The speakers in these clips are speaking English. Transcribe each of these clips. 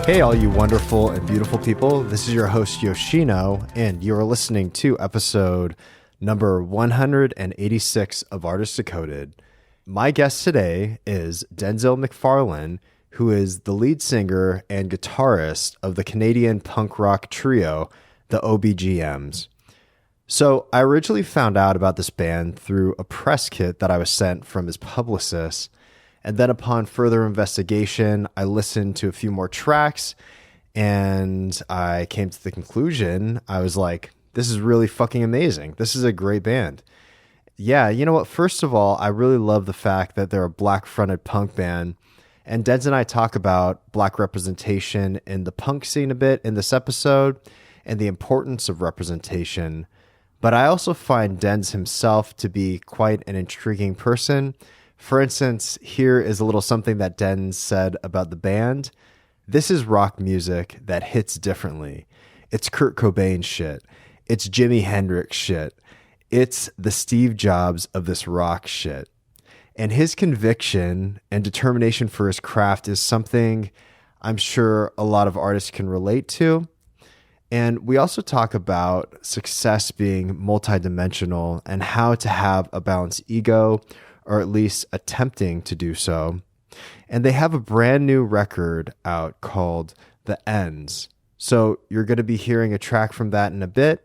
Hey, all you wonderful and beautiful people. This is your host, Yoshino, and you are listening to episode number 186 of Artist Decoded. My guest today is Densil McFarlane, who is the lead singer and guitarist of the Canadian punk rock trio, the OBGMs. So I originally found out about this band through a press kit that I was sent from his publicist. And then upon further investigation, I listened to a few more tracks and I came to the conclusion, I was like, this is really fucking amazing. This is a great band. Yeah, you know what? First of all, I really love the fact that they're a black-fronted punk band. And Dens and I talk about black representation in the punk scene a bit in this episode and the importance of representation. But I also find Dens himself to be quite an intriguing person. For instance, here is a little something that Dens said about the band. This is rock music that hits differently. It's Kurt Cobain shit. It's Jimi Hendrix shit. It's the Steve Jobs of this rock shit. And his conviction and determination for his craft is something I'm sure a lot of artists can relate to. And we also talk about success being multidimensional and how to have a balanced ego, or at least attempting to do so. And they have a brand new record out called The Ends. So you're going to be hearing a track from that in a bit.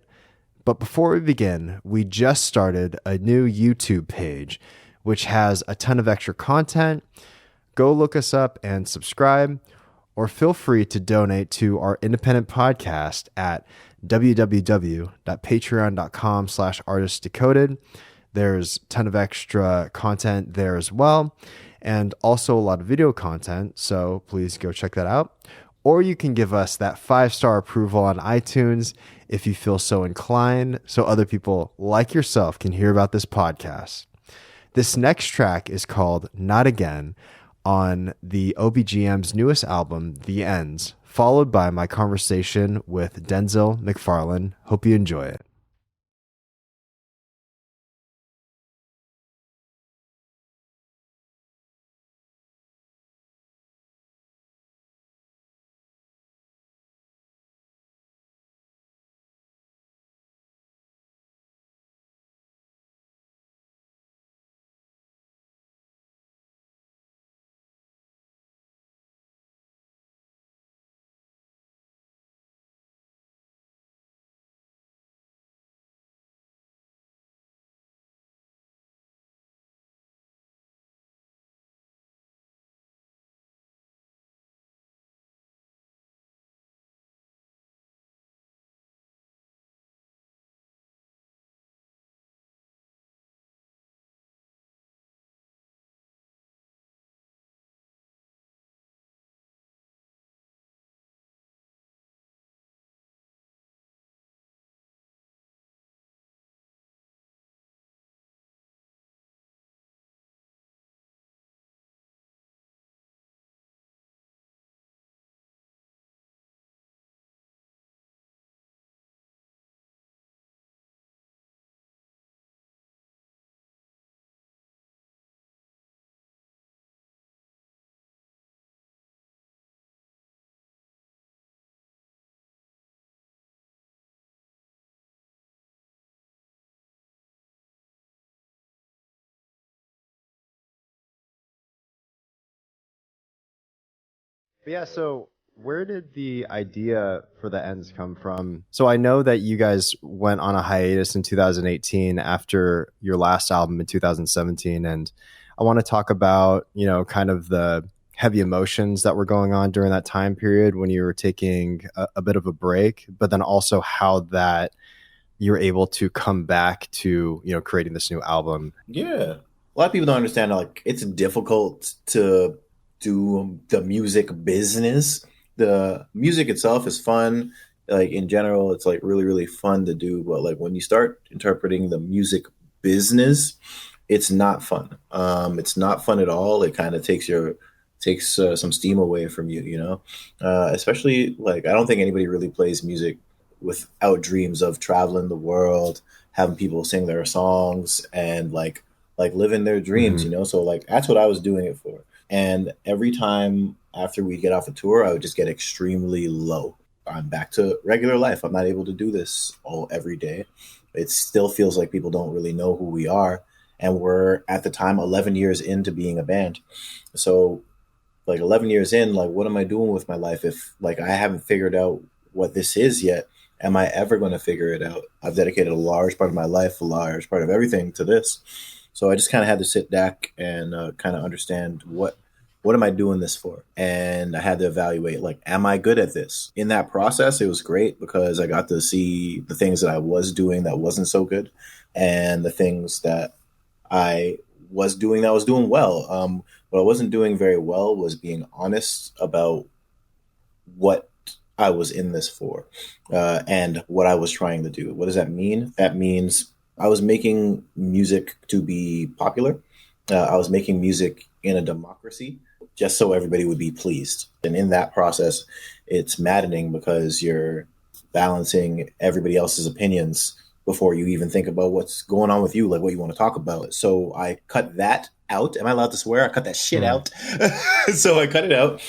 But before we begin, we just started a new YouTube page, which has a ton of extra content. Go look us up and subscribe, or feel free to donate to our independent podcast at www.patreon.com/artistdecoded. There's a ton of extra content there as well, and also a lot of video content, so please go check that out. Or you can give us that 5-star approval on iTunes if you feel so inclined, so other people like yourself can hear about this podcast. This next track is called Not Again on the OBGM's newest album, The Ends, followed by my conversation with Densil McFarlane. Hope you enjoy it. But yeah, so where did the idea for The Ends come from? So I know that you guys went on a hiatus in 2018 after your last album in 2017, and I want to talk about, kind of the heavy emotions that were going on during that time period when you were taking a bit of a break, but then also how that you're able to come back to, creating this new album. Yeah. A lot of people don't understand, like, it's difficult to do the music business. The music itself is fun. Like, in general, it's like really, really fun to do. But like when you start interpreting the music business, it's not fun. It's not fun at all. It kind of takes some steam away from you. Especially, like, I don't think anybody really plays music without dreams of traveling the world, having people sing their songs, and like living their dreams. So like that's what I was doing it for. And every time after we get off a tour, I would just get extremely low. I'm back to regular life. I'm not able to do this every day. It still feels like people don't really know who we are. And we're at the time 11 years into being a band. So like 11 years in, like, what am I doing with my life if like I haven't figured out what this is yet? Am I ever going to figure it out? I've dedicated a large part of my life, a large part of everything to this. So I just kind of had to sit back and kind of understand what am I doing this for? And I had to evaluate, like, am I good at this? In that process, it was great because I got to see the things that I was doing that wasn't so good and the things that I was doing that was doing well. What I wasn't doing very well was being honest about what I was in this for and what I was trying to do. What does that mean? That means I was making music to be popular. I was making music in a democracy just so everybody would be pleased. And in that process, it's maddening because you're balancing everybody else's opinions before you even think about what's going on with you, like what you want to talk about. So I cut that out. Am I allowed to swear? I cut that shit out. So I cut it out.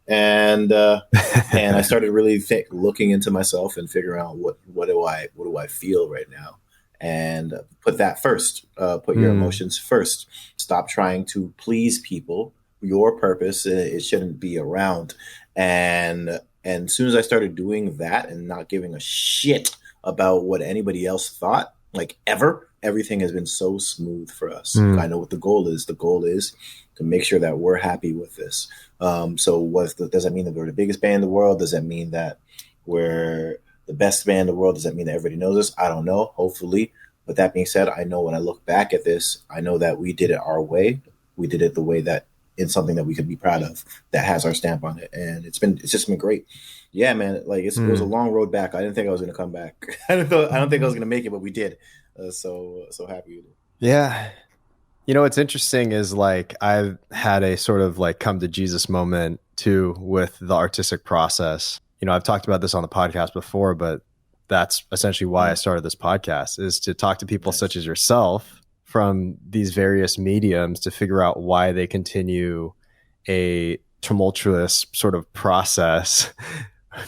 And I started really looking into myself and figuring out what do I feel right now, and put that first. Put your emotions first. Stop trying to please people. Your purpose, it shouldn't be around. And as soon as I started doing that and not giving a shit about what anybody else thought, like everything has been so smooth for us. I know what the goal is. The goal is to make sure that we're happy with this. So does that mean that we're the biggest band in the world? Does that mean that we're the best band in the world? Does that mean that everybody knows us? I don't know, hopefully. But that being said, I know when I look back at this, I know that we did it our way. We did it the way that it's something that we could be proud of, that has our stamp on it. And it's just been great. Yeah, man. Like it was a long road back. I didn't think I was going to come back. I don't think I was going to make it, but we did. So happy with it. Yeah. You know, what's interesting is like I've had a sort of like come to Jesus moment too with the artistic process. You know, I've talked about this on the podcast before, but that's essentially why I started this podcast, is to talk to people such as yourself from these various mediums to figure out why they continue a tumultuous sort of process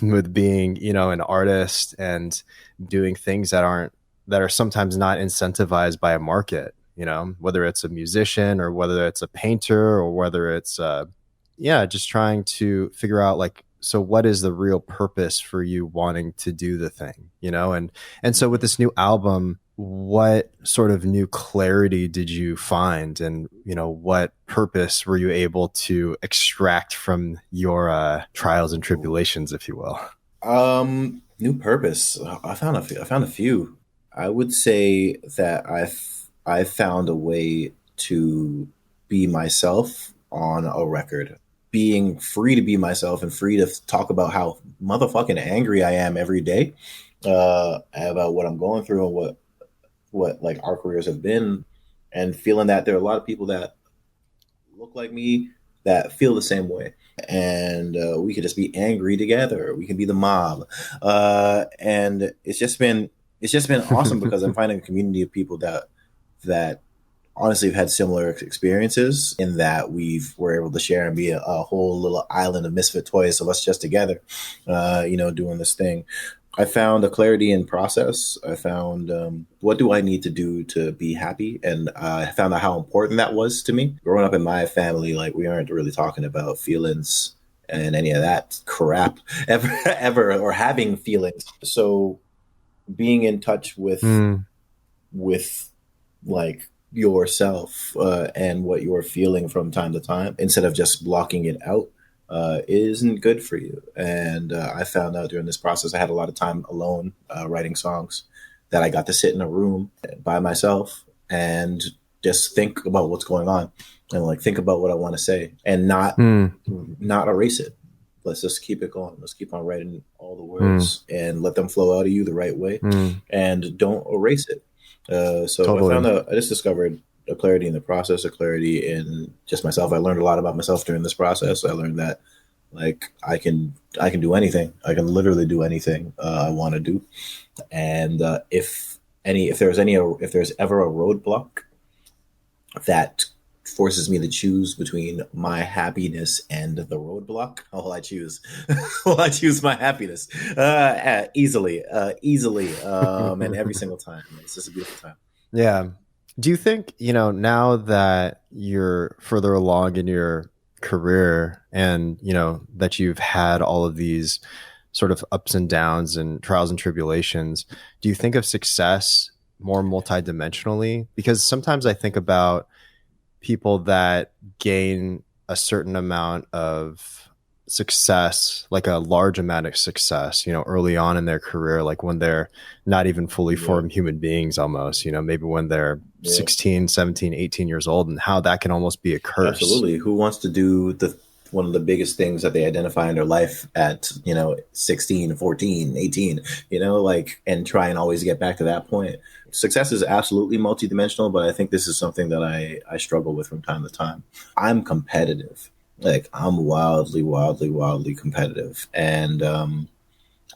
with being, you know, an artist and doing things that are sometimes not incentivized by a market, you know, whether it's a musician or whether it's a painter or whether it's, just trying to figure out like, so what is the real purpose for you wanting to do the thing, you know? And so with this new album, what sort of new clarity did you find, and, you know, what purpose were you able to extract from your trials and tribulations, if you will? New purpose. I found a few. I would say that I found a way to be myself on a record, being free to be myself and free to talk about how motherfucking angry I am every day about what I'm going through and what like our careers have been, and feeling that there are a lot of people that look like me that feel the same way, and we could just be angry together. We can be the mob, and it's just been awesome because I'm finding a community of people that honestly have had similar experiences, in that we're able to share and be a whole little island of misfit toys of us just together, doing this thing. I found a clarity in process. I found what do I need to do to be happy, and I found out how important that was to me. Growing up in my family, like, we aren't really talking about feelings and any of that crap ever, or having feelings. So being in touch with like yourself and what you're feeling from time to time, instead of just blocking it out, isn't good for you. And I found out during this process, I had a lot of time alone writing songs, that I got to sit in a room by myself and just think about what's going on, and like think about what I want to say, and not erase it. Let's just keep it going. Let's keep on writing all the words and let them flow out of you the right way, and don't erase it. So totally. I just discovered a clarity in the process, a clarity in just myself. I learned a lot about myself during this process. I learned that, like, I can do anything. I can literally do anything I want to do. And if there's ever a roadblock that forces me to choose between my happiness and the roadblock, how will I choose? Will I choose my happiness? Easily, and every single time. It's just a beautiful time. Yeah. Do you think, now that you're further along in your career and, that you've had all of these sort of ups and downs and trials and tribulations, do you think of success more multidimensionally? Because sometimes I think about people that gain a certain amount of success, like a large amount of success, early on in their career, like when they're not even fully formed human beings almost, maybe when they're 16, 17, 18 years old, and how that can almost be a curse. Absolutely. Who wants to do one of the biggest things that they identify in their life at, 16, 14, 18, and try and always get back to that point. Success is absolutely multidimensional, but I think this is something that I struggle with from time to time. I'm competitive. Like, I'm wildly, wildly, wildly competitive. And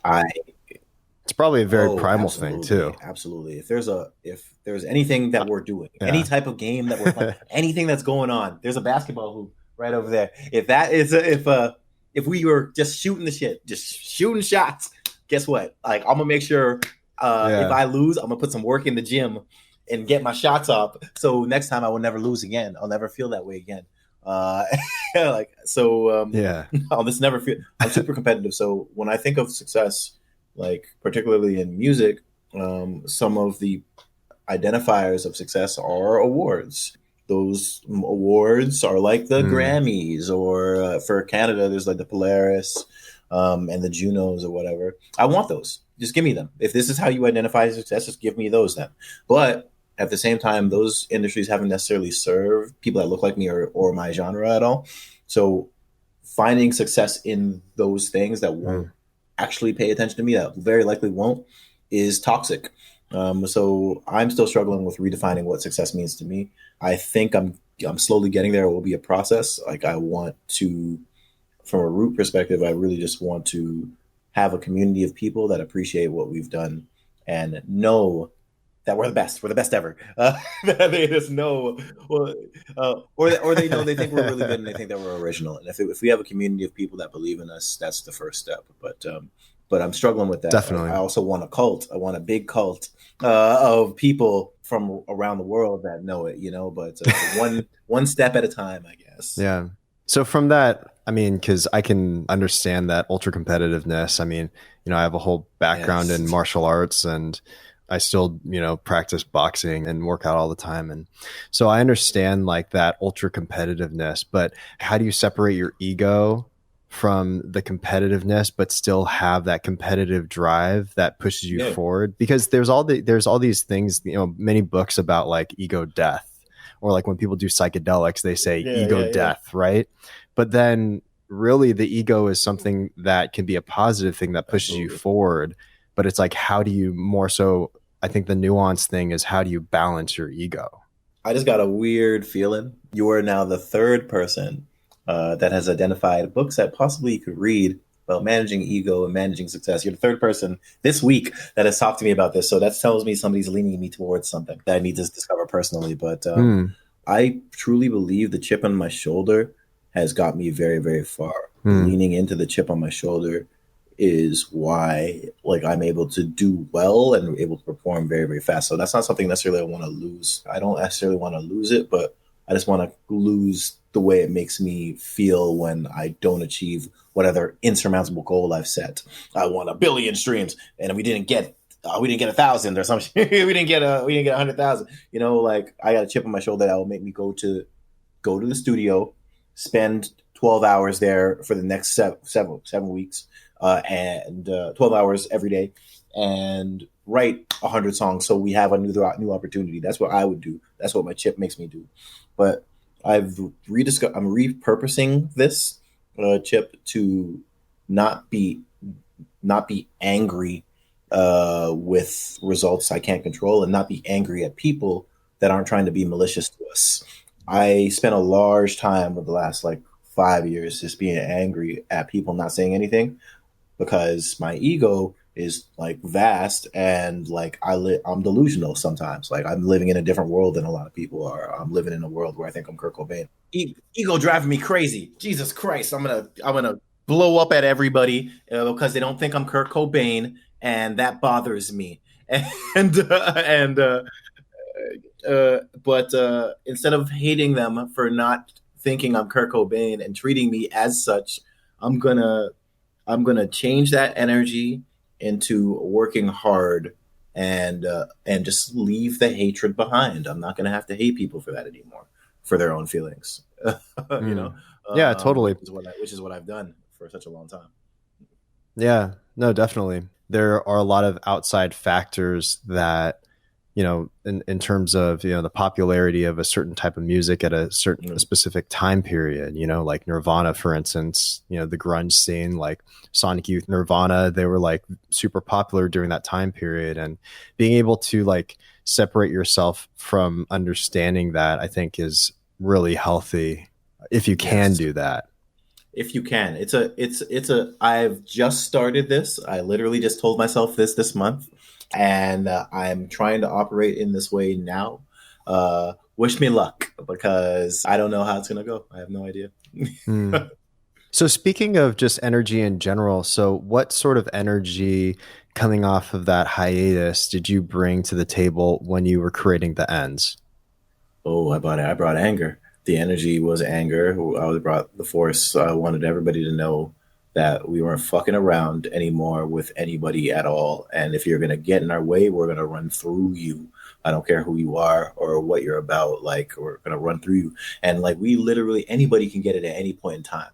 it's probably a very primal thing too. Absolutely. If there's anything that we're doing, any type of game that we're playing, anything that's going on, there's a basketball hoop right over there. If we were just shooting the shit, just shooting shots, guess what? Like, I'm gonna make sure if I lose, I'm gonna put some work in the gym and get my shots up. So next time I will never lose again. I'll never feel that way again. I'll just never feel. I'm super competitive. So when I think of success, like particularly in music, some of the identifiers of success are awards. Those awards are like the Grammys, or for Canada, there's like the Polaris and the Junos or whatever. I want those. Just give me them. If this is how you identify success, just give me those then. But at the same time, those industries haven't necessarily served people that look like me or my genre at all. So finding success in those things that won't actually pay attention to me, that very likely won't, is toxic. So I'm still struggling with redefining what success means to me. I think I'm slowly getting there. It will be a process. Like, I want to, from a root perspective, I really just want to have a community of people that appreciate what we've done and know that we're the best. We're the best ever. They just know, or they know, they think we're really good and they think that we're original. And if we have a community of people that believe in us, that's the first step. But I'm struggling with that. Definitely. I also want a cult. I want a big cult of people from around the world that know it, but one step at a time, I guess. Yeah. So from that, I mean, because I can understand that ultra competitiveness. I mean, I have a whole background in martial arts, and I still, practice boxing and work out all the time. And so I understand like that ultra competitiveness, but how do you separate your ego from the competitiveness, but still have that competitive drive that pushes you forward? Because there's all these things, many books about like ego death, or like when people do psychedelics, they say ego death, right? But then really the ego is something that can be a positive thing that pushes you forward. But it's like, how do you more so, I think the nuance thing is, how do you balance your ego? I just got a weird feeling. You are now the third person that has identified books that possibly you could read about managing ego and managing success. You're the third person this week that has talked to me about this. So that tells me somebody's leaning me towards something that I need to discover personally. But I truly believe the chip on my shoulder has got me very, very far. Leaning into the chip on my shoulder is why, like, I'm able to do well and able to perform very, very fast. So that's not something necessarily I want to lose. I don't necessarily want to lose it, but I just want to lose the way it makes me feel when I don't achieve whatever insurmountable goal I've set. I want 1 billion streams, and we didn't get 1,000 or something. we didn't get 100,000. Like, I got a chip on my shoulder that will make me go to the studio, spend 12 hours there for the next 7 weeks, and 12 hours every day, and write 100 songs. So we have a new opportunity. That's what I would do. That's what my chip makes me do. But I'm repurposing this chip to not be angry with results I can't control, and not be angry at people that aren't trying to be malicious to us. I spent a large time of the last 5 years just being angry at people not saying anything, because my ego is like vast, and like I'm delusional sometimes. Like I'm living in a different world than a lot of people are. I'm living in a world where I think I'm Kurt Cobain. Ego driving me crazy. Jesus Christ, I'm gonna blow up at everybody because they don't think I'm Kurt Cobain, and that bothers me. But instead of hating them for not thinking I'm Kurt Cobain and treating me as such, I'm gonna change that energy into working hard and just leave the hatred behind. I'm not gonna have to hate people for that anymore, for their own feelings. You know, Yeah, totally. which is what I've done for such a long time. Yeah, no, definitely. There are a lot of outside factors that, in terms of, the popularity of a certain type of music at a certain specific time period, like Nirvana, for instance, the grunge scene, like Sonic Youth, Nirvana, they were like super popular during that time period. And being able to like separate yourself from understanding that, I think is really healthy if you can do that. If you can, I've just started this. I literally just told myself this month, and I'm trying to operate in this way now. Wish me luck, because I don't know how it's going to go. I have no idea. So speaking of just energy in general, so what sort of energy coming off of that hiatus did you bring to the table when you were creating the ends? Oh, I brought anger. The energy was anger. I brought the force. I wanted everybody to know that we weren't fucking around anymore with anybody at all. And if you're going to get in our way, we're going to run through you. I don't care who you are or what you're about. Like, we're going to run through you. And like, we literally, anybody can get it at any point in time.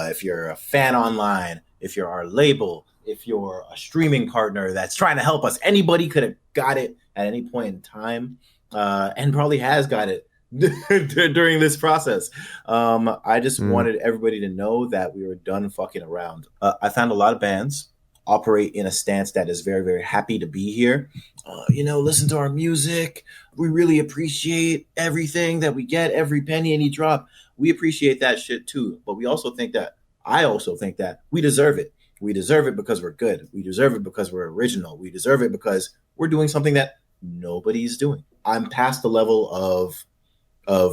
If you're a fan online, if you're our label, if you're a streaming partner that's trying to help us, anybody could have got it at any point in time, and probably has got it during this process. I just wanted everybody to know that we were done fucking around. I found a lot of bands operate in a stance that is very, very happy to be here. Listen to our music. We really appreciate everything that we get, every penny, any drop. We appreciate that shit too. But I also think that we deserve it. We deserve it because we're good. We deserve it because we're original. We deserve it because we're doing something that nobody's doing. I'm past the level of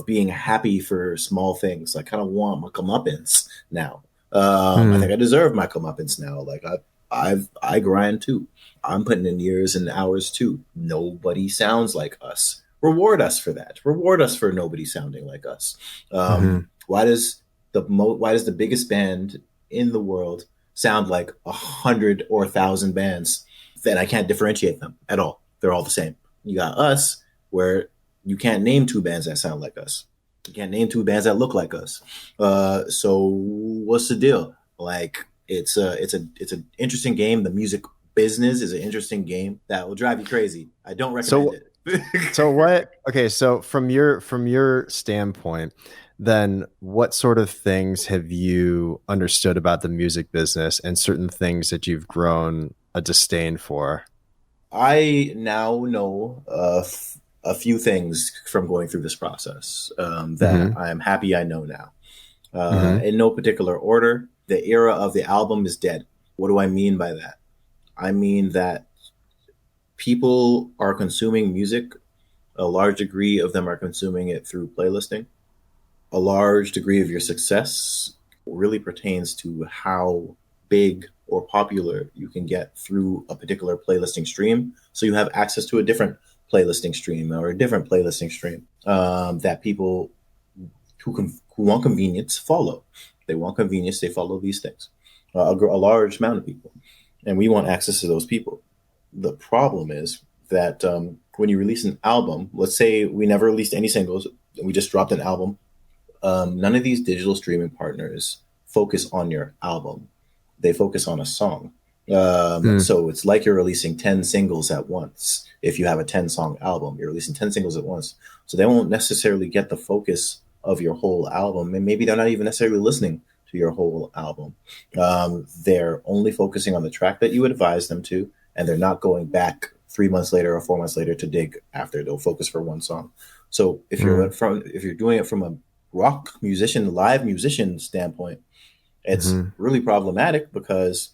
being happy for small things. I kind of want my comeuppance now. I think I deserve my comeuppance now. Like I grind too. I'm putting in years and hours too. Nobody sounds like us. Reward us for that. Reward us for nobody sounding like us. Why does the biggest band in the world sound like 100 or 1,000 bands? Then I can't differentiate them at all. They're all the same. You got us, where you can't name two bands that sound like us. You can't name two bands that look like us. So what's the deal? Like, it's an interesting game. The music business is an interesting game that will drive you crazy. I don't recommend it. So from your standpoint, then what sort of things have you understood about the music business and certain things that you've grown a disdain for? I now know a few things from going through this process that I'm happy I know now. In no particular order, the era of the album is dead. What do I mean by that? I mean that people are consuming music. A large degree of them are consuming it through playlisting. A large degree of your success really pertains to how big or popular you can get through a particular playlisting stream. So you have access to a different playlisting stream or a different playlisting stream that people who want convenience follow. They want convenience, they follow these things. A large amount of people. And we want access to those people. The problem is that when you release an album, let's say we never released any singles, we just dropped an album. None of these digital streaming partners focus on your album. They focus on a song. So it's like you're releasing 10 singles at once. If you have a 10-song album, you're releasing 10 singles at once. So they won't necessarily get the focus of your whole album. And maybe they're not even necessarily listening to your whole album. They're only focusing on the track that you advise them to, and they're not going back 3 months later or 4 months later to dig after. They'll focus for one song. So if you're doing it from a rock musician, live musician standpoint, it's really problematic because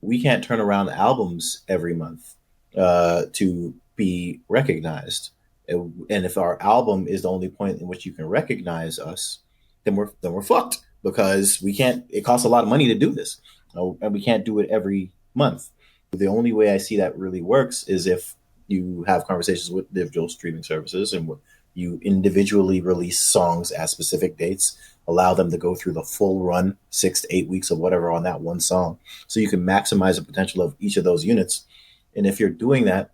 we can't turn around albums every month to be recognized. And if our album is the only point in which you can recognize us, then we're fucked, because we can't. It costs a lot of money to do this, and we can't do it every month. The only way I see that really works is if you have conversations with individual streaming services and you individually release songs at specific dates, allow them to go through the full run, 6 to 8 weeks of whatever on that one song, so you can maximize the potential of each of those units. And if you're doing that,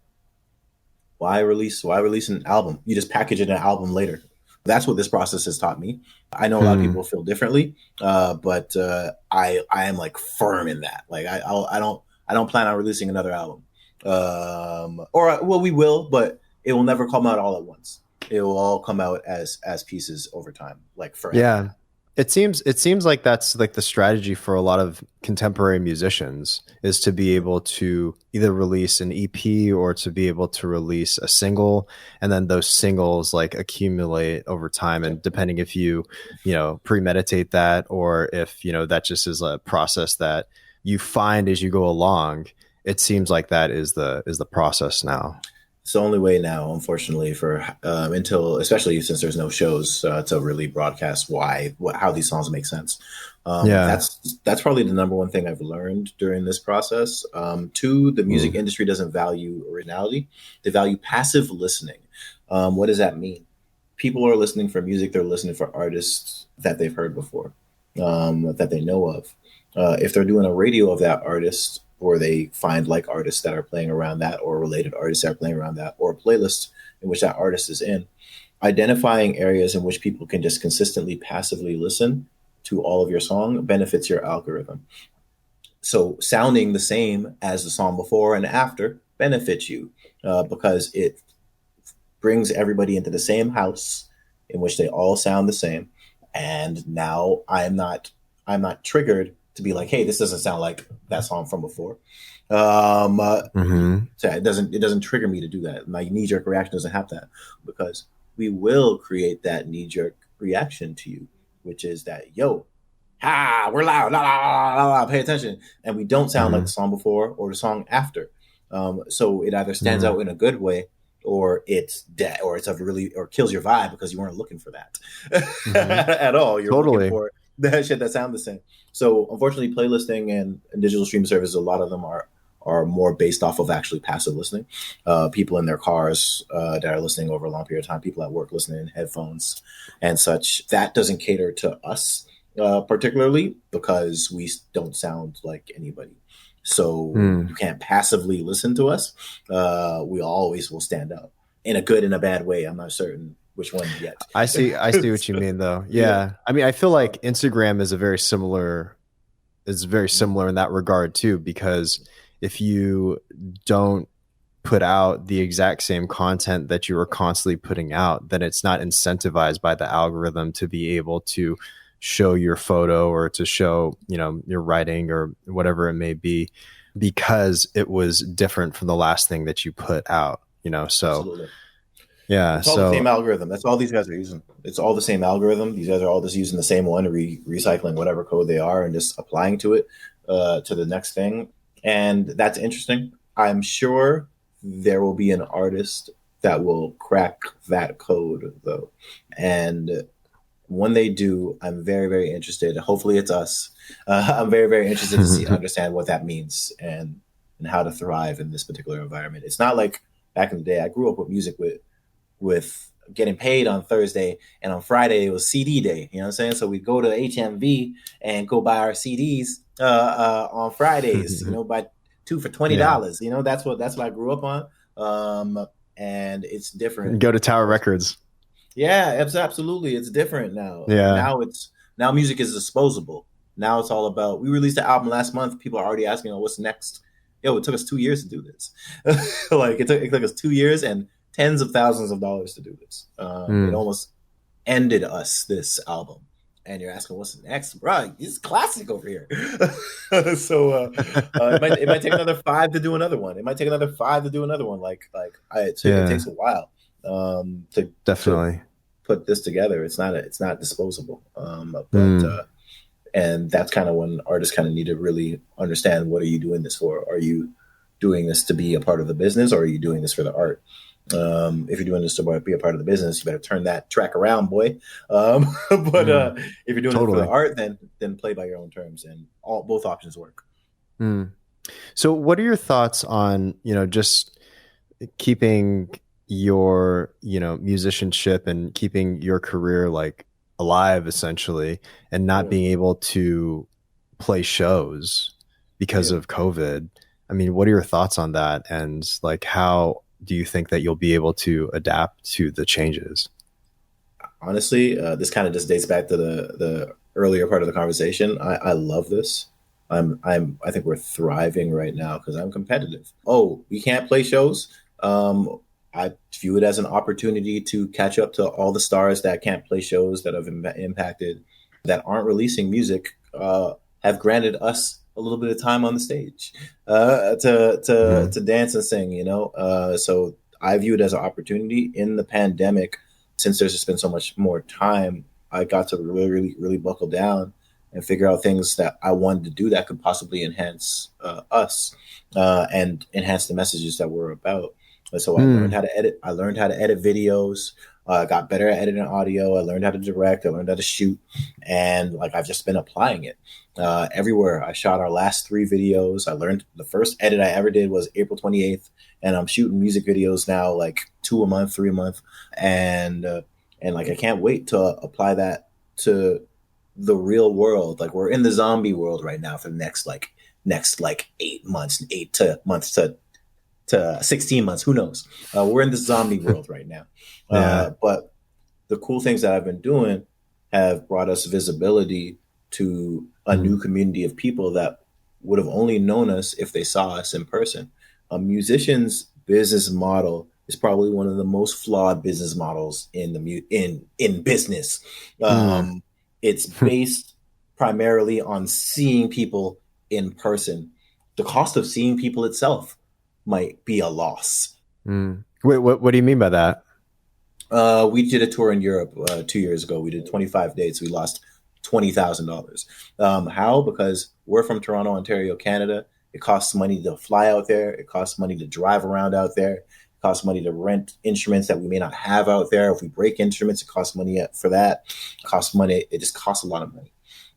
why release an album? You just package it in an album later. That's what this process has taught me. I know a lot of people feel differently, but I am like firm in that. Like I don't plan on releasing another album, we will, but it will never come out all at once. It will all come out as pieces over time, like forever. Yeah. It seems like that's like the strategy for a lot of contemporary musicians, is to be able to either release an EP or to be able to release a single, and then those singles like accumulate over time. And depending if you premeditate that, or if that just is a process that you find as you go along, it seems like that is the process now. It's the only way now, unfortunately, for until, especially since there's no shows to really broadcast how these songs make sense. That's probably the number one thing I've learned during this process. Two, the music industry doesn't value originality; they value passive listening. What does that mean? People are listening for music; they're listening for artists that they've heard before, that they know of. If they're doing a radio of that artist, or they find like artists that are playing around that, or related artists that are playing around that, or a playlist in which that artist is in, identifying areas in which people can just consistently passively listen to all of your song benefits your algorithm. So sounding the same as the song before and after benefits you, because it brings everybody into the same house in which they all sound the same. And now I'm not triggered to be like, hey, this doesn't sound like that song from before. So it doesn't trigger me to do that. My knee-jerk reaction doesn't have that, because we will create that knee-jerk reaction to you, which is that, we're loud, la, la, la, la, pay attention. And we don't sound like the song before or the song after. So it either stands out in a good way, or it's dead, or or kills your vibe because you weren't looking for that at all. You're looking for that shit that sound the same. So unfortunately, playlisting and digital streaming services, a lot of them are more based off of actually passive listening. People in their cars that are listening over a long period of time, people at work listening in headphones and such. That doesn't cater to us particularly, because we don't sound like anybody. So you can't passively listen to us. We always will stand out in a good and a bad way. I'm not certain which one yet. I see what you mean, though. Yeah. I mean, I feel like Instagram is very similar in that regard too, because if you don't put out the exact same content that you are constantly putting out, then it's not incentivized by the algorithm to be able to show your photo or to show, your writing or whatever it may be, because it was different from the last thing that you put out, so. Absolutely. Yeah, it's all the same algorithm. That's all these guys are using. It's all the same algorithm. These guys are all just using the same one, recycling whatever code they are and just applying to it, to the next thing. And that's interesting. I'm sure there will be an artist that will crack that code, though. And when they do, I'm very, very interested. Hopefully it's us. I'm very, very interested to understand what that means and how to thrive in this particular environment. It's not like back in the day. I grew up with music with getting paid on Thursday, and on Friday it was CD day. You know what I'm saying? So we go to HMV and go buy our CDs on Fridays. Buy 2 for $20. Yeah. That's what I grew up on. And it's different. Go to Tower Records. Yeah, absolutely. It's different now. Yeah. Now music is disposable. Now it's all about. We released the album last month. People are already asking, what's next? It took us 2 years to do this. It took us 2 years and tens of thousands of dollars to do this. It almost ended us, this album. And you're asking, what's next? Bro, this is classic over here. So it might take another 5 to do another one. It might take another 5 to do another one. It takes a while to definitely put this together. It's not disposable. But And that's kind of when artists kind of need to really understand, what are you doing this for? Are you doing this to be a part of the business, or are you doing this for the art? If you're doing this to be a part of the business, you better turn that track around, boy. If you're doing it for the art, then play by your own terms, and both options work. So what are your thoughts on, just keeping your, musicianship and keeping your career like alive essentially, and not being able to play shows because of COVID? I mean, what are your thoughts on that? And like, how do you think that you'll be able to adapt to the changes? Honestly, this kind of just dates back to the earlier part of the conversation. I love this. I think we're thriving right now because I'm competitive. Oh, we can't play shows. I view it as an opportunity to catch up to all the stars that can't play shows, that have impacted, that aren't releasing music, have granted us a little bit of time on the stage to dance and sing, So I view it as an opportunity. In the pandemic, since there's just been so much more time, I got to really, really, really buckle down and figure out things that I wanted to do that could possibly enhance us and enhance the messages that we're about. So I learned how to edit. I learned how to edit videos. I got better at editing audio. I learned how to direct. I learned how to shoot. And like, I've just been applying it everywhere. I shot our last 3 videos. I learned the first edit I ever did was April 28th. And I'm shooting music videos now, like 2 a month, 3 a month. And like, I can't wait to apply that to the real world. Like, we're in the zombie world right now for the next 8 months, 8 months to 16 months. Who knows? We're in the zombie world right now. But the cool things that I've been doing have brought us visibility to a new community of people that would have only known us if they saw us in person. A musician's business model is probably one of the most flawed business models in business. It's based primarily on seeing people in person. The cost of seeing people itself might be a loss. Wait, what do you mean by that? We did a tour in Europe 2 years ago. We did 25 dates. We lost $20,000. How? Because we're from Toronto, Ontario, Canada. It costs money to fly out there. It costs money to drive around out there. It costs money to rent instruments that we may not have out there. If we break instruments, it costs money for that. It costs money. It just costs a lot of money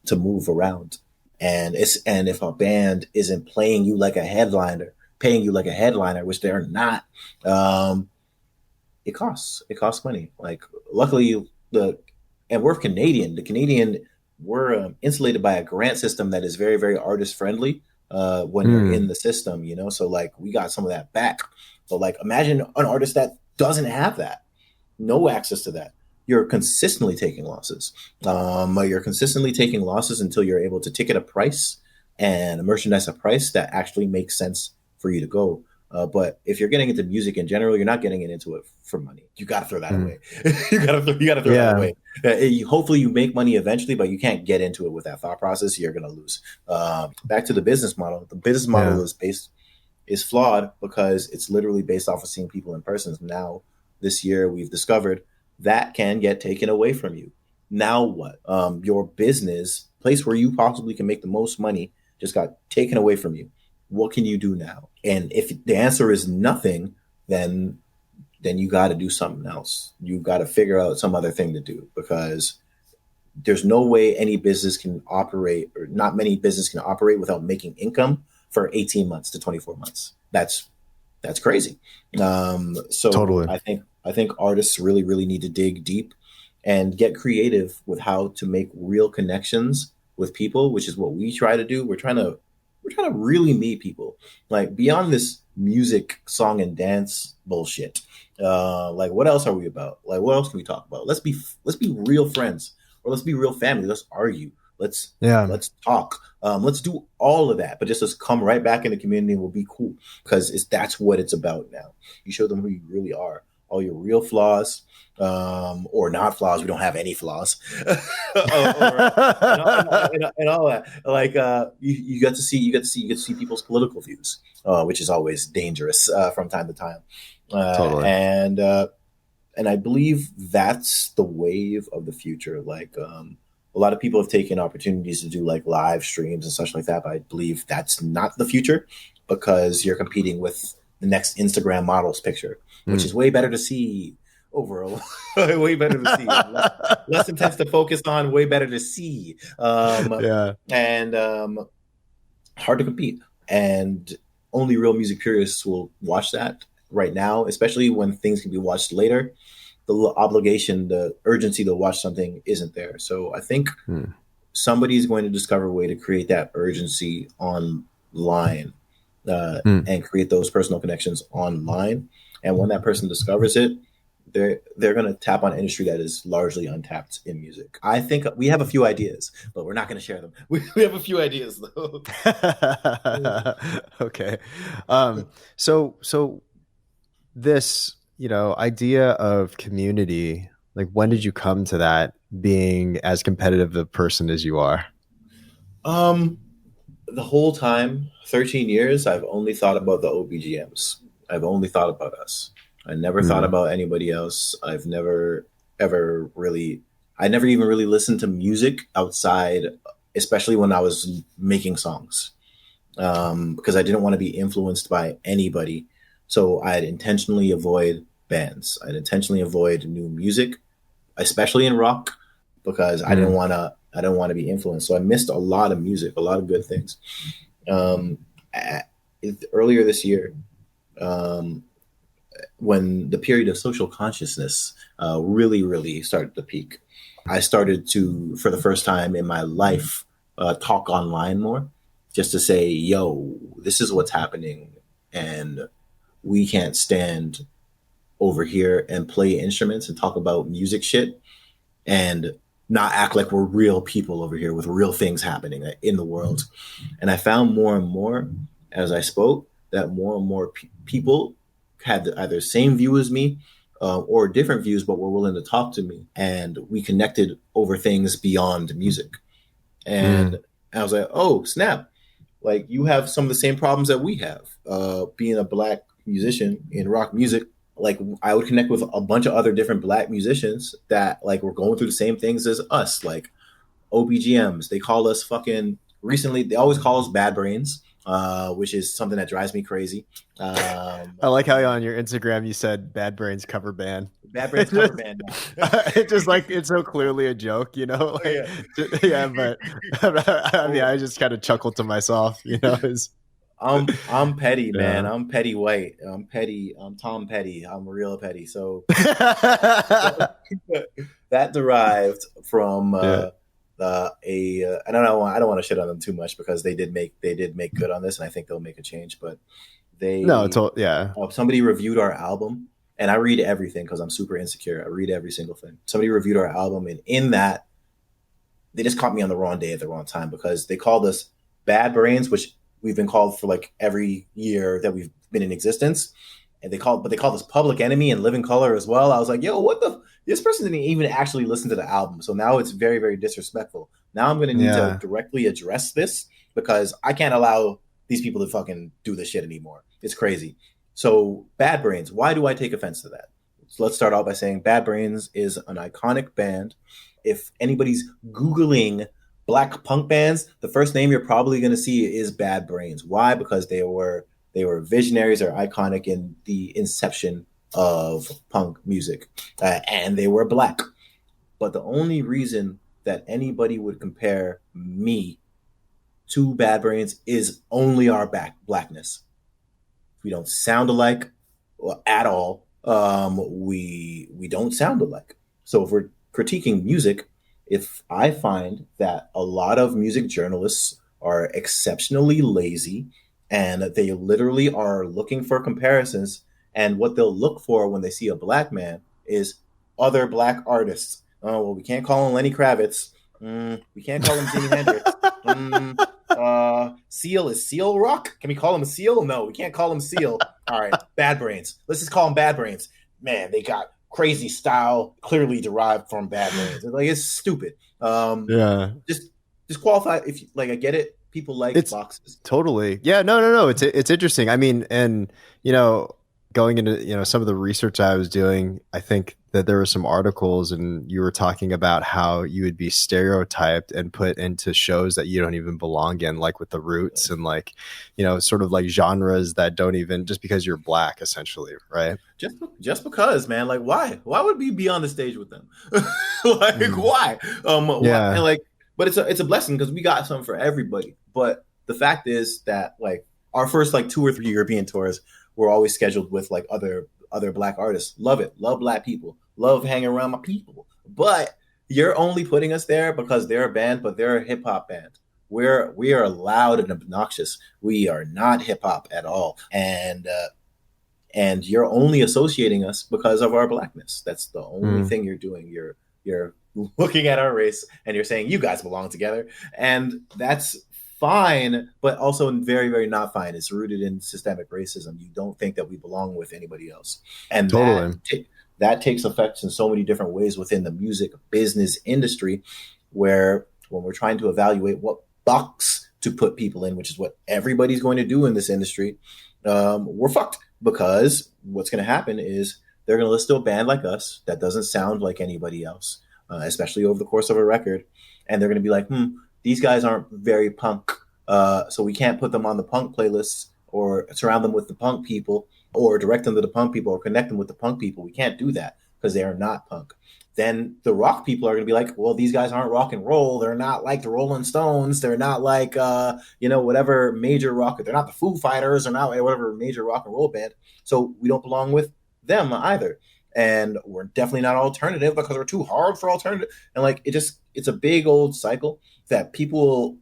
to move around. And if a band isn't paying you like a headliner, which they're not, it costs money. Like, luckily, and we're Canadian. We're insulated by a grant system that is very, very artist friendly when you're in the system, So like, we got some of that back. But like, imagine an artist that doesn't have that, no access to that. You're consistently taking losses. You're consistently taking losses until you're able to ticket a price and merchandise a price that actually makes sense for you to go. But if you're getting into music in general, you're not getting into it for money. You got to throw that away. you got to throw that away. Hopefully you make money eventually, but you can't get into it with that thought process. You're going to lose. Back to the business model. The business model is flawed because it's literally based off of seeing people in person. Now, this year, we've discovered that can get taken away from you. Now what? Your business, place where you possibly can make the most money, just got taken away from you. What can you do now? And if the answer is nothing, then you got to do something else. You got to figure out some other thing to do, because there's no way any business can operate, or not many business can operate without making income for 18 months to 24 months. That's crazy. So totally. I think artists really, really need to dig deep and get creative with how to make real connections with people, which is what we try to do. We're trying to really meet people, like, beyond this music, song and dance bullshit. Like, what else are we about? Like, what else can we talk about? Let's be real friends, or let's be real family. Let's argue. Let's talk. Let's do all of that, but just let's come right back in the community and we'll be cool, because that's what it's about now. You show them who you really are, all your real flaws, or not flaws. We don't have any flaws, and all that. Like, you get to see people's political views, which is always dangerous from time to time. Totally. And I believe that's the wave of the future. Like, A lot of people have taken opportunities to do like live streams and such like that, but I believe that's not the future because you're competing with the next Instagram model's picture, which is way better to see overall, way better to see, less intense to focus on, way better to see, Yeah. and hard to compete. And only real music purists will watch that right now, especially when things can be watched later. The obligation, the urgency to watch something isn't there. So I think somebody's going to discover a way to create that urgency online and create those personal connections online. And when that person discovers it, they're going to tap on an industry that is largely untapped in music. I think we have a few ideas, but we're not going to share them. We have a few ideas though. Okay. So this, idea of community, like when did you come to that, being as competitive a person as you are? The whole time, 13 years, I've only thought about the OBGMs. I've only thought about us. I never thought about anybody else. I've never ever really, I never even really listened to music outside, especially when I was making songs, because I didn't want to be influenced by anybody. So I'd intentionally avoid bands. I'd intentionally avoid new music, especially in rock, because I didn't want to be influenced. So I missed a lot of music, a lot of good things. Earlier this year, when the period of social consciousness really, really started to peak, I started to, for the first time in my life, talk online more, just to say, yo, this is what's happening. And we can't stand over here and play instruments and talk about music shit and not act like we're real people over here with real things happening in the world. And I found more and more as I spoke that more and more people had either same view as me or different views, but were willing to talk to me. And we connected over things beyond music. And I was like, oh, snap. Like, you have some of the same problems that we have. Being a Black musician in rock music, like, I would connect with a bunch of other different Black musicians that, like, were going through the same things as us. Like, OBGMs, they call us fucking, recently, they always call us Bad Brains. Which is something that drives me crazy. I like how on your Instagram you said Bad Brains cover band. Bad Brains cover band. It's just like, it's so clearly a joke, like, but I mean, I just kind of chuckled to myself, I'm petty, man. I'm petty white. I'm petty. I'm Tom Petty. I'm real petty. So that derived from I don't know. I don't want to shit on them too much because they did make good on this, and I think they'll make a change. But somebody reviewed our album, and I read everything because I'm super insecure. I read every single thing. Somebody reviewed our album, and in that, they just caught me on the wrong day at the wrong time because they called us Bad Brains, which we've been called for like every year that we've been in existence. And they called us Public Enemy and Living Color as well. I was like, yo, what the? This person didn't even actually listen to the album. So now it's very, very disrespectful. Now I'm going to need to directly address this because I can't allow these people to fucking do this shit anymore. It's crazy. So Bad Brains, why do I take offense to that? So let's start off by saying Bad Brains is an iconic band. If anybody's Googling Black punk bands, the first name you're probably going to see is Bad Brains. Why? Because they were visionaries or iconic in the inception of punk music, and they were Black. But the only reason that anybody would compare me to Bad Brains is only our Blackness. We don't sound alike at all. We don't sound alike. So if we're critiquing music, if I find that a lot of music journalists are exceptionally lazy and they literally are looking for comparisons, and what they'll look for when they see a Black man is other Black artists. Oh, well, we can't call him Lenny Kravitz. We can't call him Jimi Hendrix. Seal, is Seal rock? Can we call him Seal? No, we can't call him Seal. All right, Bad Brains. Let's just call him Bad Brains. Man, they got crazy style clearly derived from Bad Brains. Like, it's stupid. Just qualify if you, like, I get it. People like boxes. Totally. Yeah, no. It's interesting. I mean, and going into, some of the research I was doing, I think that there were some articles and you were talking about how you would be stereotyped and put into shows that you don't even belong in, like with the Roots and like, sort of like genres that don't even, just because you're black essentially, right? Just because, man, like why would we be on the stage with them? Like why? Yeah. And like, but it's a blessing because we got something for everybody. But the fact is that like our first like 2 or 3 European tours were always scheduled with like other black artists. Love it. Love black people. Love hanging around my people. But you're only putting us there because they're a band, but they're a hip hop band. We are loud and obnoxious. We are not hip hop at all. And you're only associating us because of our blackness. That's the only thing you're doing. You're looking at our race and you're saying you guys belong together, and that's fine, but also very, very not fine. It's rooted in systemic racism. You don't think that we belong with anybody else, and Totally. that takes effects in so many different ways within the music business industry, where when we're trying to evaluate what box to put people in, which is what everybody's going to do in this industry, we're fucked. Because what's going to happen is they're going to listen to a band like us that doesn't sound like anybody else, especially over the course of a record. And they're going to be like, these guys aren't very punk. So we can't put them on the punk playlists or surround them with the punk people or direct them to the punk people or connect them with the punk people. We can't do that because they are not punk. Then the rock people are going to be like, well, these guys aren't rock and roll. They're not like the Rolling Stones. They're not like, whatever major rock. They're not the Foo Fighters or not whatever major rock and roll band. So we don't belong with them either. And we're definitely not alternative because we're too hard for alternative. And like, it's a big old cycle that people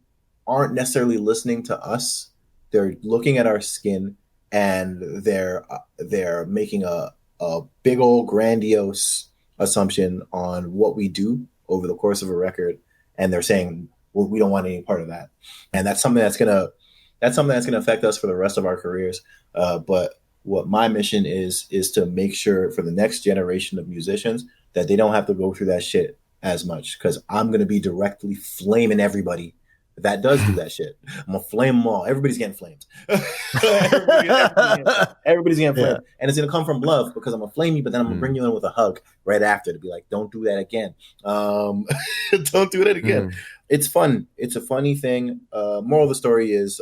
aren't necessarily listening to us. They're looking at our skin and they're making a big old grandiose assumption on what we do over the course of a record, and they're saying, well, we don't want any part of that. And that's something that's gonna affect us for the rest of our careers. But what my mission is to make sure for the next generation of musicians that they don't have to go through that shit as much, because I'm gonna be directly flaming everybody that does do that shit. I'm gonna flame them all. Everybody's getting flamed. Everybody's getting flamed. Yeah. And it's gonna come from love, because I'm gonna flame you, but then I'm gonna bring you in with a hug right after to be like, don't do that again. Don't do that again. It's fun. It's a funny thing. Moral of the story is,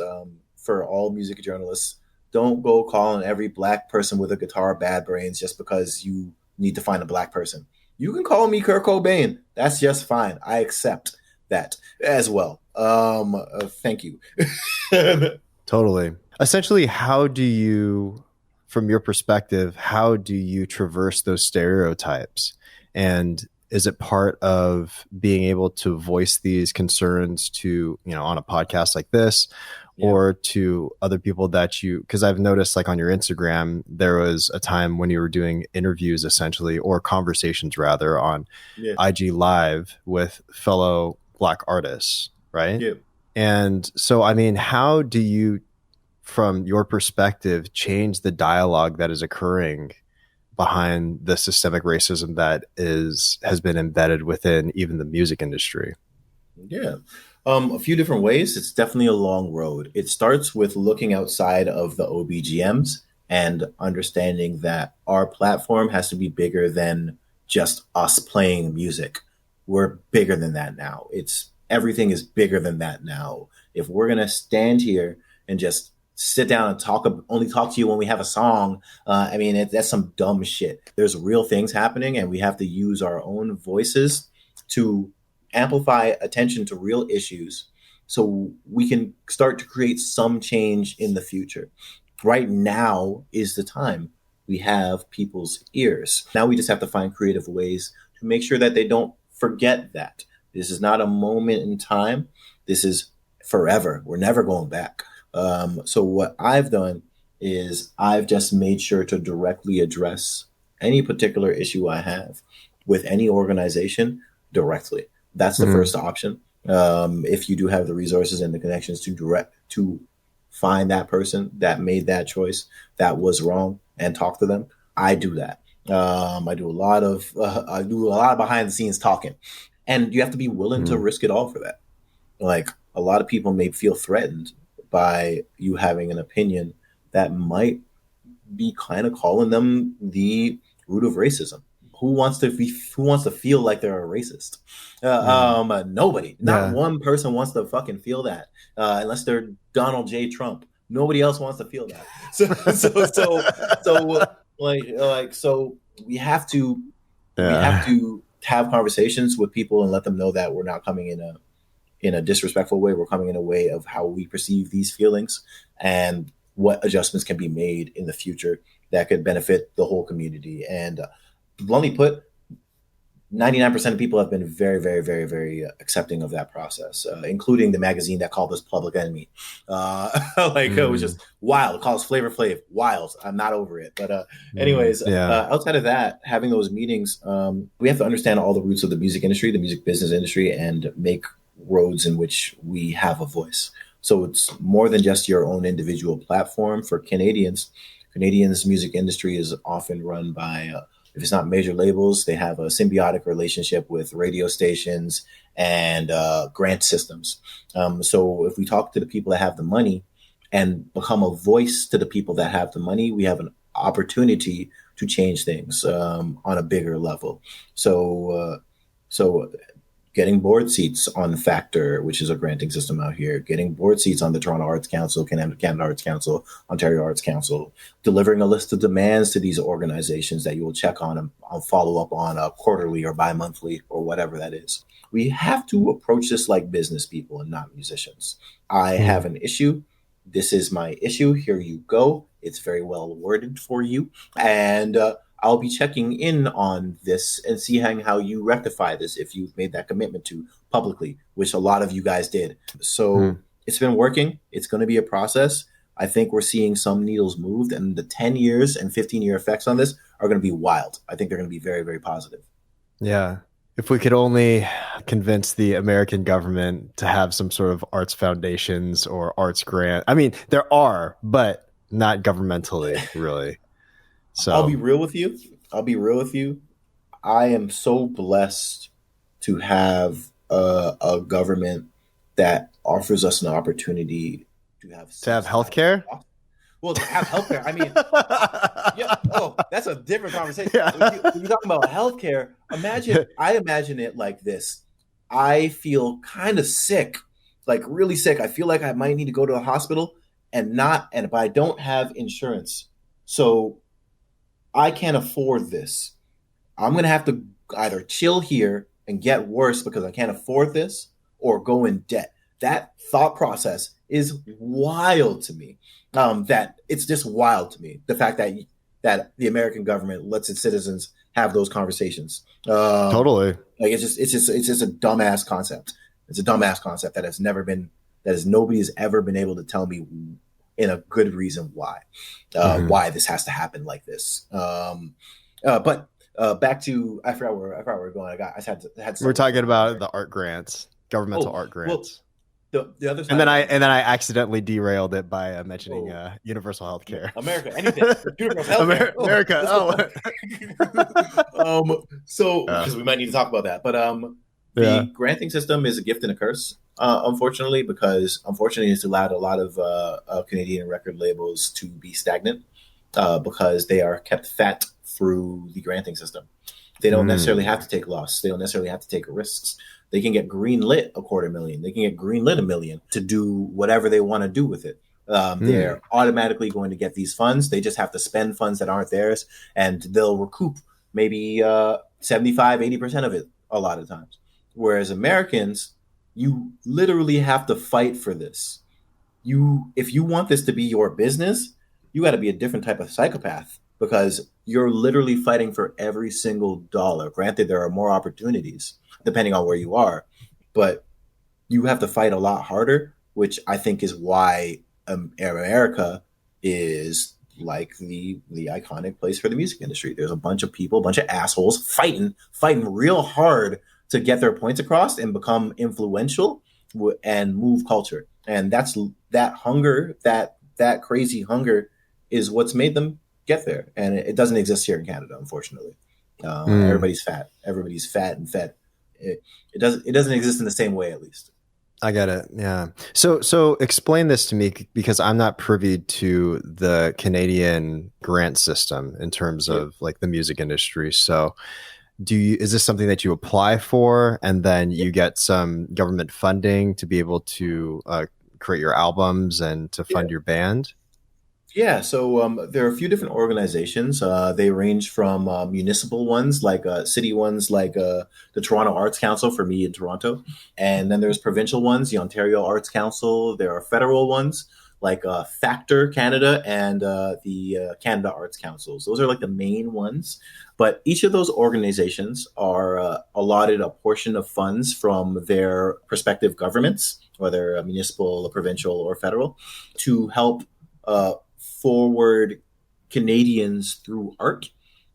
for all music journalists, don't go calling every black person with a guitar bad brains just because you need to find a black person. You can call me Kurt Cobain. That's just fine. I accept that as well. Thank you. Totally. Essentially, how do you, from your perspective, how do you traverse those stereotypes? And is it part of being able to voice these concerns to, on a podcast like this, or to other people that because I've noticed like on your Instagram, there was a time when you were doing interviews essentially, or conversations rather, on IG Live with fellow black artists, right? Yeah. And so, I mean, how do you, from your perspective, change the dialogue that is occurring behind the systemic racism that has been embedded within even the music industry? Yeah. A few different ways. It's definitely a long road. It starts with looking outside of the OBGMs and understanding that our platform has to be bigger than just us playing music. We're bigger than that now. Everything is bigger than that now. If we're going to stand here and just sit down and only talk to you when we have a song, that's some dumb shit. There's real things happening, and we have to use our own voices to amplify attention to real issues so we can start to create some change in the future. Right now is the time. We have people's ears. Now we just have to find creative ways to make sure that they don't forget that. This is not a moment in time. This is forever. We're never going back. So what I've done is I've just made sure to directly address any particular issue I have with any organization directly. That's the first option. If you do have the resources and the connections to find that person that made that choice that was wrong and talk to them, I do that. I do a lot of behind the scenes talking. And you have to be willing to risk it all for that. Like, a lot of people may feel threatened by you having an opinion that might be kind of calling them the root of racism. Who wants to feel like they're a racist? Nobody, not one person wants to fucking feel that, unless they're Donald J. Trump. Nobody else wants to feel that. So we have to have conversations with people and let them know that we're not coming in a disrespectful way. We're coming in a way of how we perceive these feelings and what adjustments can be made in the future that could benefit the whole community. And bluntly put, 99% of people have been very, very, very, very accepting of that process, including the magazine that called us Public Enemy. It was just wild. It called us Flavor Flav. Wild. I'm not over it. But anyways, outside of that, having those meetings, we have to understand all the roots of the music industry, the music business industry, and make roads in which we have a voice. So it's more than just your own individual platform. For Canadians, music industry is often run by if it's not major labels, they have a symbiotic relationship with radio stations and grant systems. So if we talk to the people that have the money and become a voice to the people that have the money, we have an opportunity to change things on a bigger level. So getting board seats on Factor, which is a granting system out here, getting board seats on the Toronto Arts Council, Canada Arts Council, Ontario Arts Council, delivering a list of demands to these organizations that you will check on and follow up on quarterly or bi-monthly or whatever that is. We have to approach this like business people and not musicians. I have an issue. This is my issue. Here you go. It's very well worded for you. And I'll be checking in on this and seeing how you rectify this if you've made that commitment to publicly, which a lot of you guys did. So it's been working. It's going to be a process. I think we're seeing some needles moved, and the 10 years and 15-year effects on this are going to be wild. I think they're going to be very, very positive. Yeah. If we could only convince the American government to have some sort of arts foundations or arts grant. I mean, there are, but not governmentally, really. So I'll be real with you. I am so blessed to have a government that offers us an opportunity to have healthcare. Well, to have healthcare. I mean, that's a different conversation. Yeah. When you're talking about healthcare, I imagine it like this. I feel kind of sick, like really sick. I feel like I might need to go to a hospital but I don't have insurance. So I can't afford this. I'm going to have to either chill here and get worse because I can't afford this or go in debt. That thought process is wild to me. That it's just wild to me. The fact that the American government lets its citizens have those conversations. Totally. Like it's just a dumbass concept. It's a dumbass concept that nobody has ever been able to tell me in a good reason why this has to happen like this. But back to I forgot where we're going. We're talking about the art grants, governmental art grants. Well, the other side, and then I accidentally derailed it by mentioning universal health care. America, anything. Universal health America. So because we might need to talk about that, but the granting system is a gift and a curse. Unfortunately, because it's allowed a lot of Canadian record labels to be stagnant because they are kept fat through the granting system. They don't necessarily have to take loss. They don't necessarily have to take risks. They can get greenlit $250,000. They can get greenlit $1 million to do whatever they want to do with it. They're automatically going to get these funds. They just have to spend funds that aren't theirs, and they'll recoup maybe 75, 80% of it a lot of times. Whereas Americans, you literally have to fight for this. If you want this to be your business, you got to be a different type of psychopath because you're literally fighting for every single dollar. Granted, there are more opportunities depending on where you are, but you have to fight a lot harder, which I think is why America is like the iconic place for the music industry. There's a bunch of people, a bunch of assholes fighting real hard to get their points across and become influential and move culture. And that hunger, that crazy hunger is what's made them get there. And it doesn't exist here in Canada, unfortunately. Everybody's fat and fed. It doesn't exist in the same way, at least. I get it. Yeah. So explain this to me because I'm not privy to the Canadian grant system in terms Yeah. of like the music industry. So is this something that you apply for and then you get some government funding to be able to create your albums and to Yeah. fund your band? Yeah, so there are a few different organizations. They range from municipal ones, like city ones, like the Toronto Arts Council for me in Toronto, and then there's provincial ones, the Ontario Arts Council. There are federal ones like Factor Canada and the Canada Arts Councils. Those are like the main ones. But each of those organizations are allotted a portion of funds from their respective governments, whether municipal, provincial, or federal, to help forward Canadians through art,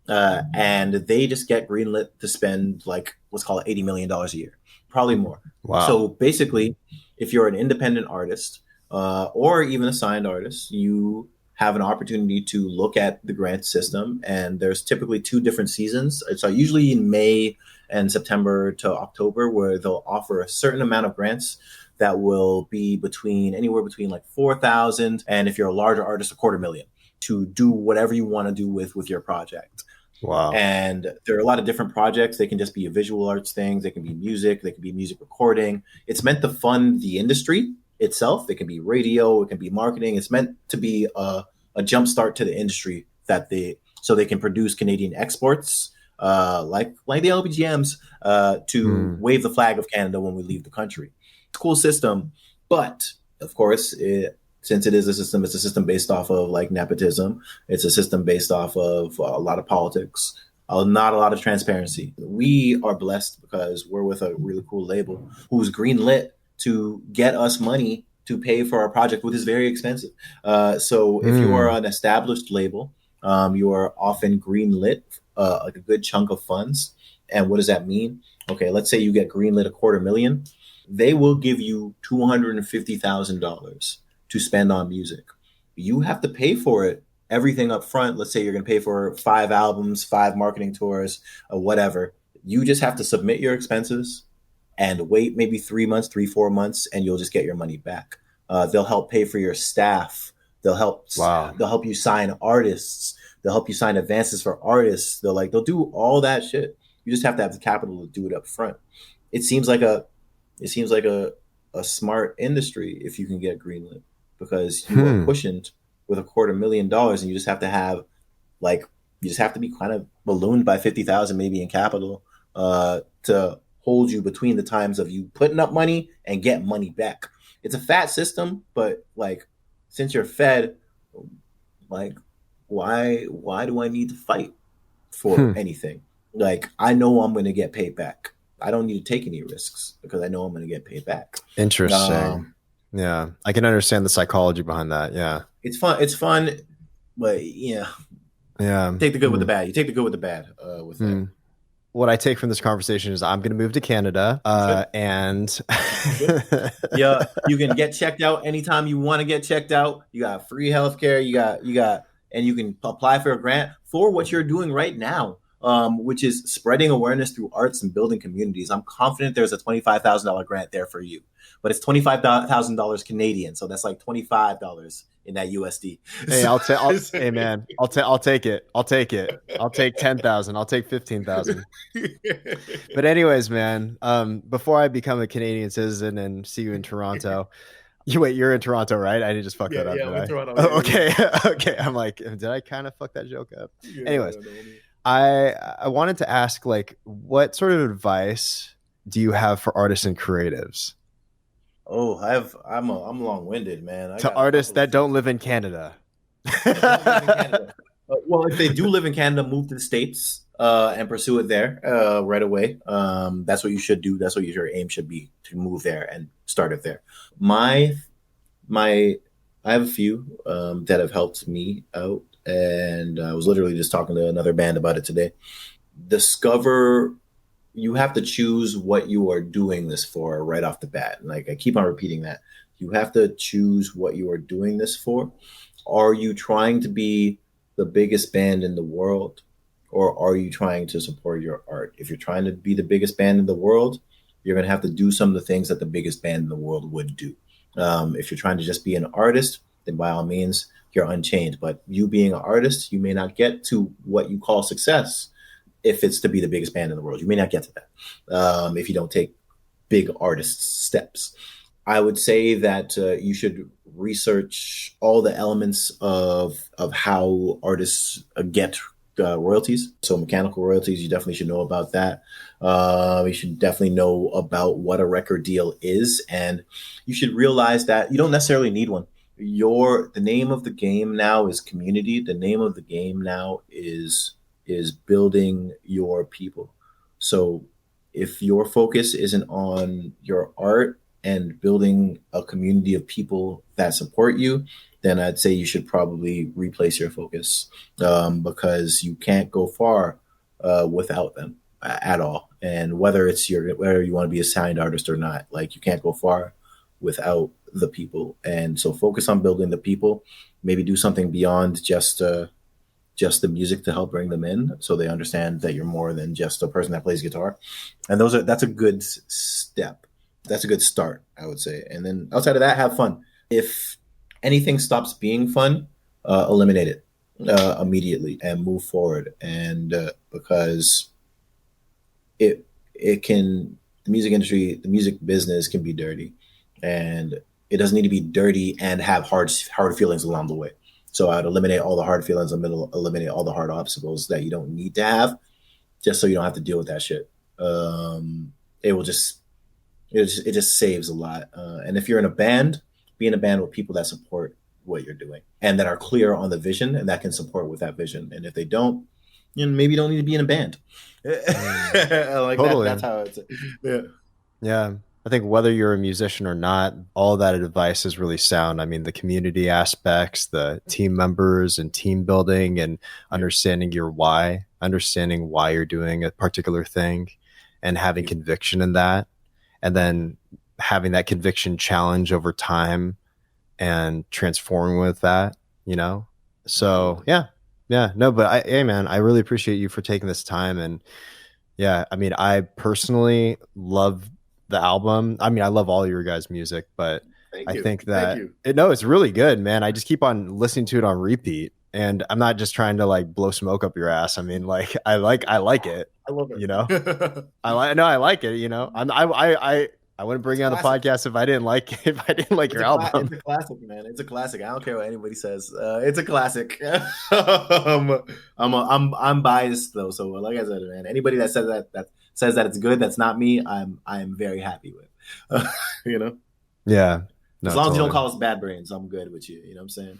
and they just get greenlit to spend like let's call it $80 million a year, probably more. Wow. So basically, if you're an independent artist or even a signed artist, you have an opportunity to look at the grant system, and there's typically two different seasons. It's usually in May and September to October, where they'll offer a certain amount of grants that will be anywhere between like 4,000 and if you're a larger artist, $250,000 to do whatever you want to do with your project. Wow. And there are a lot of different projects. They can just be visual arts things. They can be music. They can be music recording. It's meant to fund the industry itself. It can be radio. It can be marketing. It's meant to be a jumpstart to the industry so they can produce Canadian exports, like the OBGMs, to wave the flag of Canada when we leave the country. It's a cool system, but of course, since it is a system, it's a system based off of like nepotism. It's a system based off of a lot of politics, not a lot of transparency. We are blessed because we're with a really cool label who's greenlit to get us money to pay for our project, which is very expensive. So if you are an established label, you are often greenlit like a good chunk of funds. And what does that mean? Okay, let's say you get greenlit $250,000. They will give you $250,000 to spend on music. You have to pay for it, everything up front. Let's say you're going to pay for 5 albums, 5 marketing tours, or whatever. You just have to submit your expenses and wait maybe 3 months, 4 months, and you'll just get your money back. They'll help pay for your staff. They'll help you sign artists. They'll help you sign advances for artists. They'll do all that shit. You just have to have the capital to do it up front. It seems like a smart industry if you can get greenlit, because you are cushioned with $250,000, and you just have to be kind of ballooned by 50,000 maybe in capital to hold you between the times of you putting up money and get money back. It's a fat system, but like since you're fed, like why do I need to fight for anything? Like I know I'm going to get paid back. I don't need to take any risks because I know I'm going to get paid back. Interesting. Yeah, I can understand the psychology behind that. Yeah, it's fun, but yeah. Take the good with the bad. You take the good with the bad with that. What I take from this conversation is I'm going to move to Canada, and yeah, you can get checked out anytime you want to get checked out. You got free healthcare. You got, and you can apply for a grant for what you're doing right now, which is spreading awareness through arts and building communities. I'm confident there's a $25,000 grant there for you, but it's $25,000 Canadian, so that's like $25 in that USD. Hey, hey man, I'll take it. I'll take 10,000. I'll take 15,000. But anyways, man, before I become a Canadian citizen and see you in Toronto, you're in Toronto, right? I didn't just fuck that up. Yeah, Toronto. Oh, okay. Okay. I'm like, did I kind of fuck that joke up? Anyways, I wanted to ask, like, what sort of advice do you have for artists and creatives? Oh, I'm long-winded, man. To artists that don't live in Canada. Well, if they do live in Canada, move to the States and pursue it there right away. That's what you should do. That's what your aim should be, to move there and start it there. I have a few that have helped me out, and I was literally just talking to another band about it today. You have to choose what you are doing this for right off the bat. Like I keep on repeating that. You have to choose what you are doing this for. Are you trying to be the biggest band in the world, or are you trying to support your art? If you're trying to be the biggest band in the world, You're going to have to do some of the things that the biggest band in the world would do. If you're trying to just be an artist, then by all means, you're unchained. But you being an artist, you may not get to what you call success if it's to be the biggest band in the world. You may not get to that if you don't take big artist steps. I would say that you should research all the elements of how artists get royalties. So mechanical royalties, you definitely should know about that. You should definitely know about what a record deal is, and you should realize that you don't necessarily need one. The name of the game now is community. The name of the game now is building your people. So if your focus isn't on your art and building a community of people that support you, then I'd say you should probably replace your focus because you can't go far without them at all. And whether you want to be a signed artist or not, like you can't go far without the people. And so focus on building the people. Maybe do something beyond just the music to help bring them in, so they understand that you're more than just a person that plays guitar. And that's a good step. That's a good start, I would say. And then outside of that, have fun. If anything stops being fun, eliminate it immediately and move forward. And because the music industry, the music business can be dirty, and it doesn't need to be dirty and have hard feelings along the way. So I'd eliminate all the hard feelings and eliminate all the hard obstacles that you don't need to have, just so you don't have to deal with that shit. It just saves a lot. And if you're in a band, be in a band with people that support what you're doing and that are clear on the vision and that can support with that vision. And if they don't, maybe you don't need to be in a band. Like totally. That's how it's. Yeah. Yeah. I think whether you're a musician or not, all that advice is really sound. I mean, the community aspects, the team members and team building and understanding your why, understanding why you're doing a particular thing and having conviction in that. And then having that conviction challenge over time and transforming with that, So yeah. No, but hey man, I really appreciate you for taking this time. And yeah, I mean, I personally love the album. I mean, I love all your guys' music, but I think that it's really good, man. I just keep on listening to it on repeat, and I'm not just trying to like blow smoke up your ass. I mean, like I like it. I love it. I like it. I wouldn't bring you on the podcast if I didn't like your album. It's a classic, man. It's a classic. I don't care what anybody says. It's a classic. I'm biased though, so like I said, man, anybody that says that it's good, that's not me. I'm very happy with. Yeah. No, as long as you don't call us bad brains, I'm good with you. You know what I'm saying?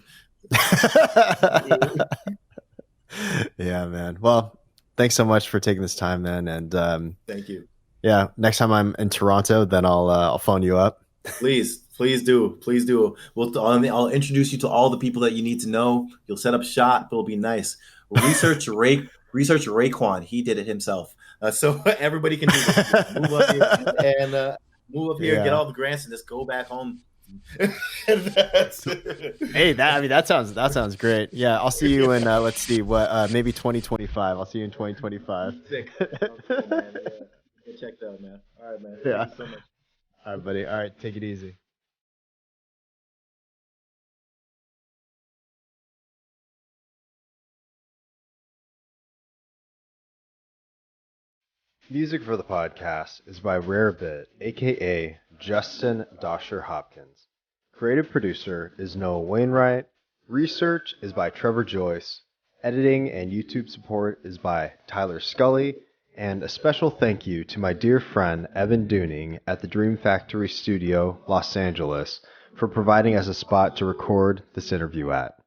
Yeah, man. Well, thanks so much for taking this time, man. And thank you. Yeah, next time I'm in Toronto, then I'll phone you up. Please do. I'll introduce you to all the people that you need to know. You'll set up shop. It'll be nice. Research Raekwon. He did it himself. So everybody can do this. Move up here, get all the grants, and just go back home. Hey, that sounds great. Yeah, I'll see you in let's see what maybe 2025. I'll see you in 2025. Sick. Cool, man. Yeah. Get checked out, man. All right, man. Yeah. Thank you so much. All right, buddy. All right, take it easy. Music for the podcast is by Rarebit, aka Justin Dosher Hopkins. Creative producer is Noah Wainwright. Research is by Trevor Joyce. Editing and YouTube support is by Tyler Scully. And a special thank you to my dear friend Evan Dooning at the Dream Factory Studio, Los Angeles, for providing us a spot to record this interview at.